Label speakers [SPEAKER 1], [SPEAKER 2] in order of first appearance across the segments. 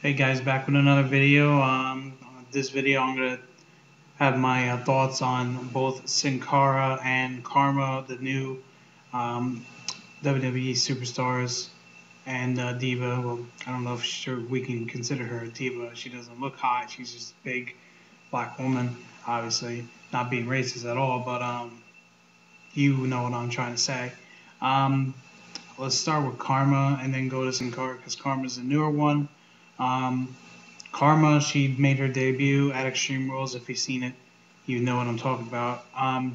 [SPEAKER 1] Hey guys, back with another video. This video I'm gonna have my thoughts on both Sin Cara and Kharma, the new um, WWE superstars and diva. Well, I don't know if we can consider her a diva. She doesn't look hot. She's just a big black woman. Obviously, not being racist at all, but you know what I'm trying to say. Um, let's start with Kharma and then go to Sin Cara because Kharma's the newer one. Um, Kharma, she made her debut at Extreme Rules. If you've seen it, you know what I'm talking about.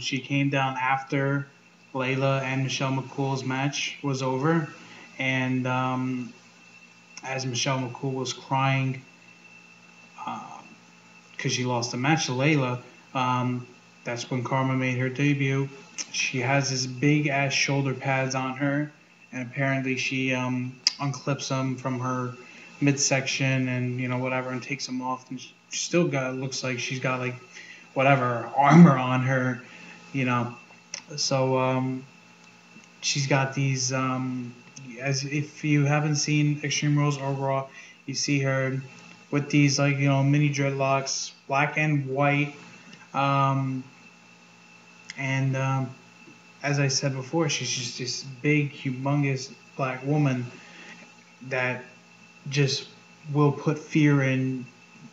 [SPEAKER 1] She came down after Layla and Michelle McCool's match was over, and as Michelle McCool was crying because she lost the match to Layla, um, that's when Kharma made her debut. She has this big ass shoulder pads on her, and apparently she unclips them from her midsection and whatever, and takes them off, and she still got looks like she's got like whatever armor on her, you know. So she's got these as if you haven't seen Extreme Rules or Raw, you see her with these like mini dreadlocks, black and white, um, and as I said before, she's just this big, humongous black woman that just will put fear in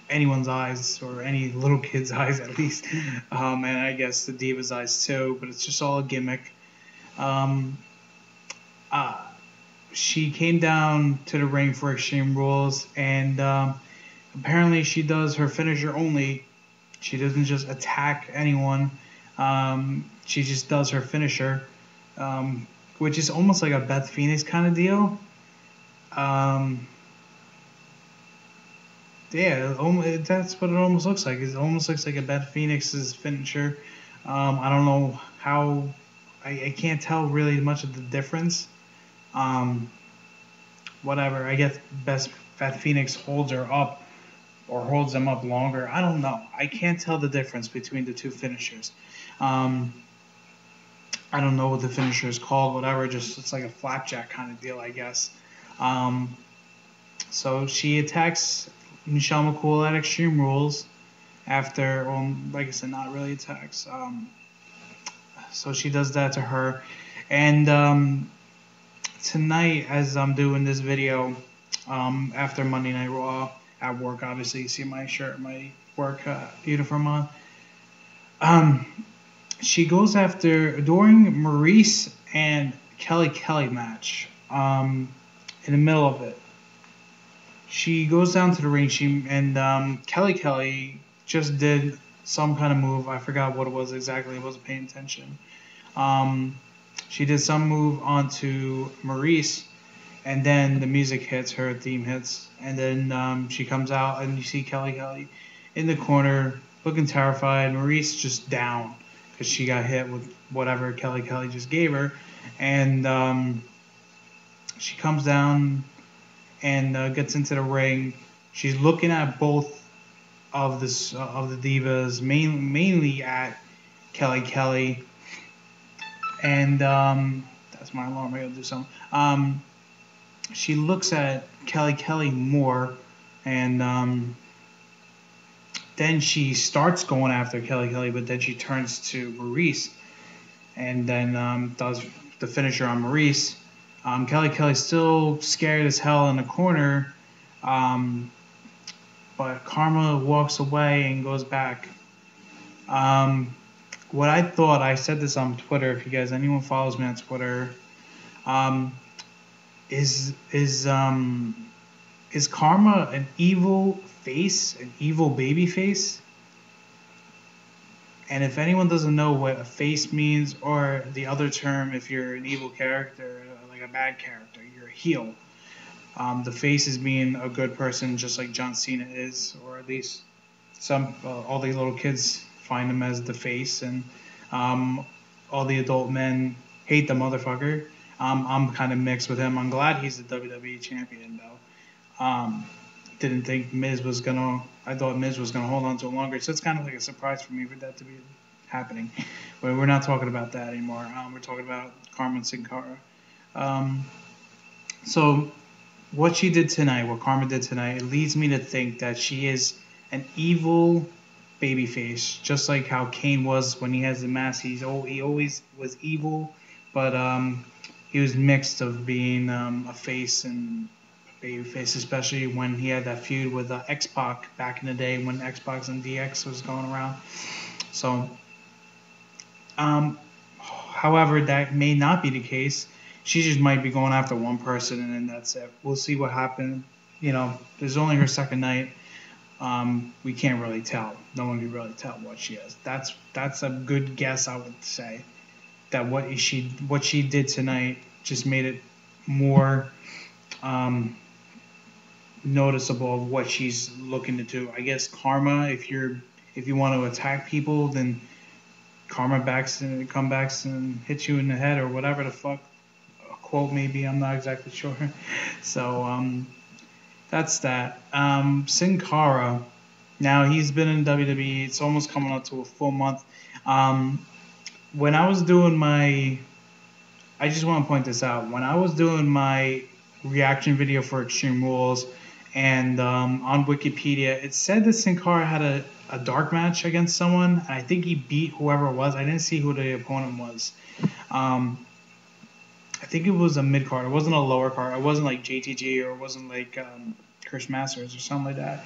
[SPEAKER 1] anyone's eyes, or any little kid's eyes at least, and I guess the diva's eyes too. But it's just all a gimmick. Um, uh, she came down to the ring for Extreme Rules, and apparently she does her finisher only. She doesn't just attack anyone. She just does her finisher, which is almost like a Beth Phoenix kind of deal. Um, Yeah, that's what it almost looks like. It almost looks like a Beth Phoenix's finisher. I don't know how. I can't tell really much of the difference. Um, Whatever. I guess Beth Phoenix holds her up or holds them up longer. I don't know. I can't tell the difference between the two finishers. Um, I don't know what the finisher is called. Whatever. Just it's like a flapjack kind of deal, I guess. Um, so she attacks Michelle McCool at Extreme Rules after, like I said, not really attacks. So she does that to her. And tonight, as I'm doing this video, after Monday Night Raw at work, obviously, you see my shirt, my work uniform on. Um, she goes after, during Maurice and Kelly match, in the middle of it. She goes down to the ring. Kelly just did some kind of move. I forgot what it was exactly. I wasn't paying attention. Um, she did some move onto Maurice, and then the music hits. Her theme hits, and then she comes out, and you see Kelly in the corner looking terrified. Maurice just down because she got hit with whatever Kelly just gave her, and she comes down and gets into the ring. She's looking at both of the divas, mainly at Kelly, and that's my alarm. I gotta do something. She looks at Kelly more, and then she starts going after Kelly, but then she turns to Maurice, and then does the finisher on Maurice. Kelly's still scared as hell in the corner, but Kharma walks away and goes back. What I thought, I said this on Twitter, if you guys, anyone follows me on Twitter, um, is Kharma an evil face, an evil baby face? And if anyone doesn't know what a face means, or the other term, if you're an evil character, like a bad character, you're a heel. The face is being a good person, just like John Cena is, or at least all the little kids find him as the face, and all the adult men hate the motherfucker. I'm kind of mixed with him. I'm glad he's the WWE champion, though. Didn't think Miz was gonna. I thought Miz was gonna hold on to it longer, so it's kind of like a surprise for me for that to be happening. But we're not talking about that anymore. We're talking about Kharma and Sin Cara. So what she did tonight, what Karma did tonight, it leads me to think that she is an evil babyface, just like how Kane was when he has the mask. He always was evil, but he was mixed of being a face and babyface, especially when he had that feud with X-Pac back in the day when X-Pac and DX was going around. So, however, that may not be the case. She just might be going after one person, and then that's it. We'll see what happens. There's only her second night. We can't really tell. No one can really tell what she is. That's a good guess, I would say. That what she did tonight just made it more noticeable of what she's looking to do. I guess Karma, if you want to attack people, then Karma come back and hits you in the head or whatever the fuck a quote maybe. I'm not exactly sure. So that's that. Sin Cara. Now he's been in WWE. It's almost coming up to a full month. When I was doing I just want to point this out. When I was doing my reaction video for Extreme Rules, and on Wikipedia, it said that Sin Cara had a dark match against someone. And I think he beat whoever it was. I didn't see who the opponent was. I think it was a mid card. It wasn't a lower card. It wasn't like JTG or it wasn't like Chris Masters or something like that.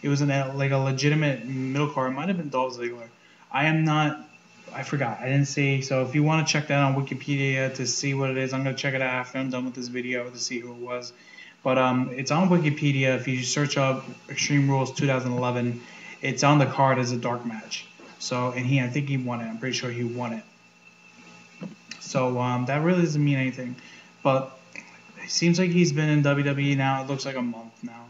[SPEAKER 1] It was like a legitimate middle card. It might have been Dolph Ziggler. I forgot. I didn't see. So if you want to check that on Wikipedia to see what it is, I'm going to check it out after I'm done with this video to see who it was. But it's on Wikipedia. If you search up Extreme Rules 2011, it's on the card as a dark match. So, and I think he won it. I'm pretty sure he won it. So that really doesn't mean anything. But it seems like he's been in WWE now. It looks like a month now.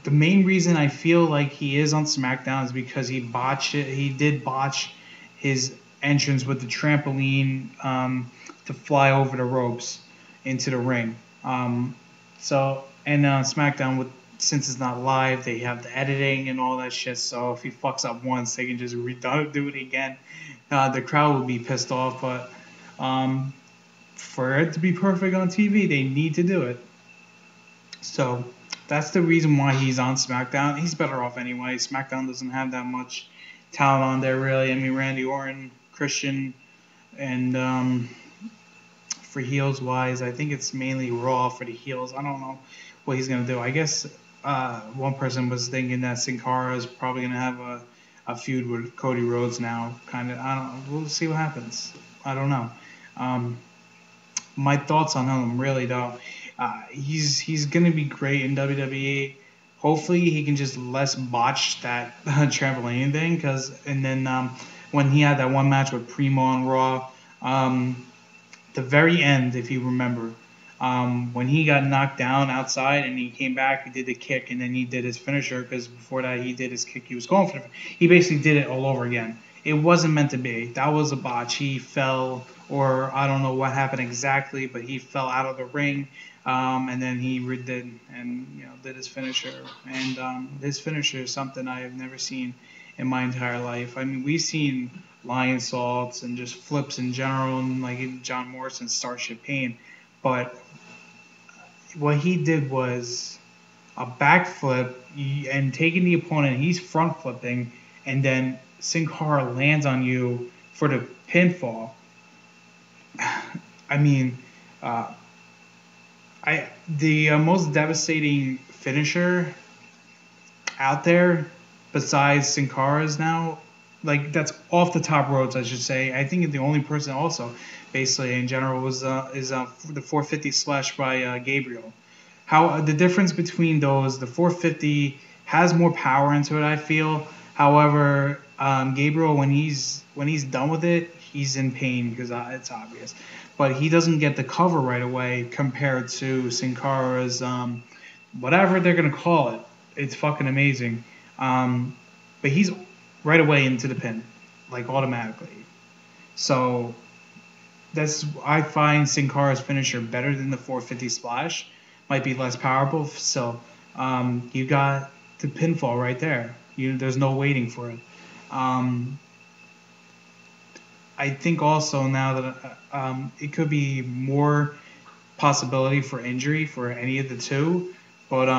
[SPEAKER 1] The main reason I feel like he is on SmackDown is because he botched it. He did botch his entrance with the trampoline to fly over the ropes into the ring. So SmackDown, since it's not live, they have the editing and all that shit. So if he fucks up once, they can just do it again. The crowd will be pissed off, but for it to be perfect on TV, they need to do it. So that's the reason why he's on SmackDown. He's better off anyway. SmackDown doesn't have that much talent on there, really. I mean, Randy Orton, Christian, and for heels wise, I think it's mainly Raw for the heels. I don't know what he's gonna do. I guess one person was thinking that Sin Cara is probably gonna have a feud with Cody Rhodes now. Kind of. I don't know. We'll see what happens. I don't know. My thoughts on him, really though. He's gonna be great in WWE. Hopefully he can just less botch that trampoline thing. And then when he had that one match with Primo on Raw, the very end, if you remember, when he got knocked down outside and he came back, he did the kick and then he did his finisher because before that he did his kick. He was going for it. He basically did it all over again. It wasn't meant to be. That was a botch. He fell, or I don't know what happened exactly, but he fell out of the ring. And then he redid and did his finisher. And his finisher is something I have never seen in my entire life. I mean, we've seen lion salts and just flips in general, and like even John Morrison's Starship Pain. But what he did was a backflip and taking the opponent, he's front flipping, and then Sin Cara lands on you for the pinfall. I mean, the most devastating finisher out there besides Sin Cara's now, like that's off the top ropes, I should say. I think the only person also, basically in general, is the 450 slash by Gabriel. How the difference between those, the 450 has more power into it, I feel. However, Gabriel, when he's done with it, he's in pain because it's obvious. But he doesn't get the cover right away compared to Sin Cara's whatever they're gonna call it. It's fucking amazing. But he's right away into the pin, like automatically. So I find Sin Cara's finisher better than the 450 splash. Might be less powerful. So you got the pinfall right there. There's no waiting for it. I think also now that it could be more possibility for injury for any of the two, but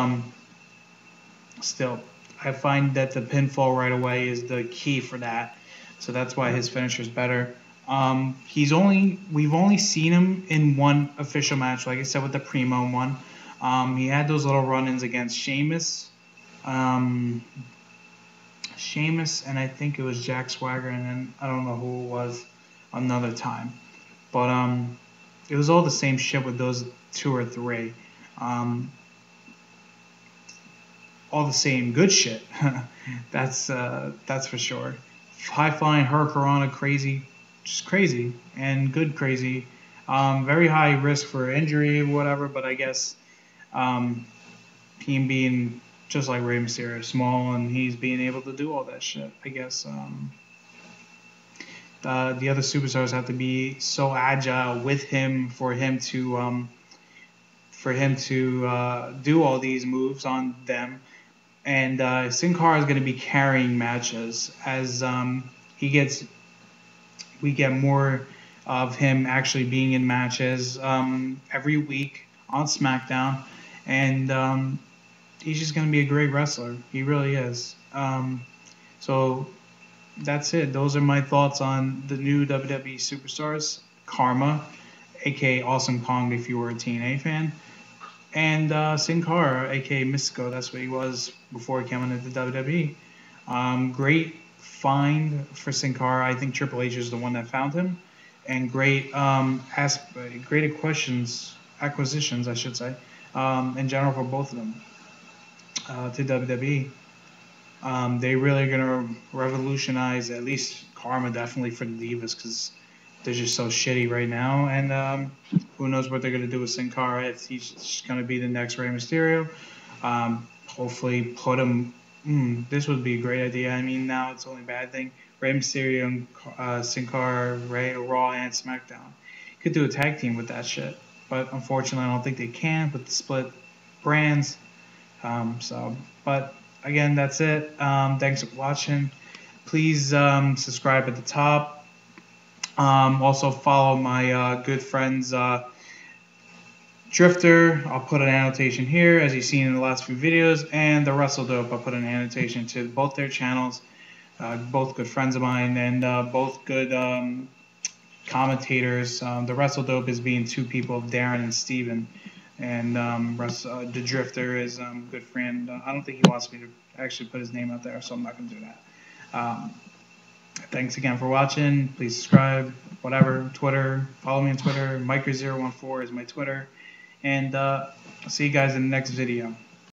[SPEAKER 1] still, I find that the pinfall right away is the key for that. So that's why his finisher is better. We've only seen him in one official match, like I said with the Primo one. He had those little run-ins against Sheamus, and I think it was Jack Swagger, and then I don't know who it was another time. But it was all the same shit with those 2 or 3. All the same good shit. That's for sure. High flying Hurricanrana, crazy, just crazy and good crazy. Very high risk for injury, whatever. But I guess him being just like Rey Mysterio, small, and he's being able to do all that shit. I guess the other superstars have to be so agile with him for him to do all these moves on them. And Sin Cara is going to be carrying matches as we get more of him actually being in matches every week on SmackDown, and he's just going to be a great wrestler. He really is. So that's it. Those are my thoughts on the new WWE superstars: Kharma, aka Awesome Kong, if you were a TNA fan. And Sin Cara, a.k.a. Mystico, that's what he was before he came into WWE. Great find for Sin Cara. I think Triple H is the one that found him. And great acquisitions, I should say, in general for both of them to WWE. They really are going to revolutionize, at least Kharma definitely for the Divas, because they're just so shitty right now, and who knows what they're going to do with Sin Cara, if he's just going to be the next Rey Mysterio. Hopefully put him, this would be a great idea. I mean, now it's only a bad thing. Rey Mysterio and Sin Cara, Raw and SmackDown. Could do a tag team with that shit, but unfortunately I don't think they can with the split brands. But again, that's it. Thanks for watching. Please subscribe at the top. Also follow my good friends Drifter. I'll put an annotation here, as you've seen in the last few videos, and the WrestleDope. I'll put an annotation to both their channels. Both good friends of mine, and both good commentators. The WrestleDope is being 2 people, Darren and Steven. And the Drifter is a good friend. I don't think he wants me to actually put his name out there, so I'm not going to do that. Thanks again for watching. Please subscribe, whatever, Twitter. Follow me on Twitter. Micro014 is my Twitter. And I'll see you guys in the next video.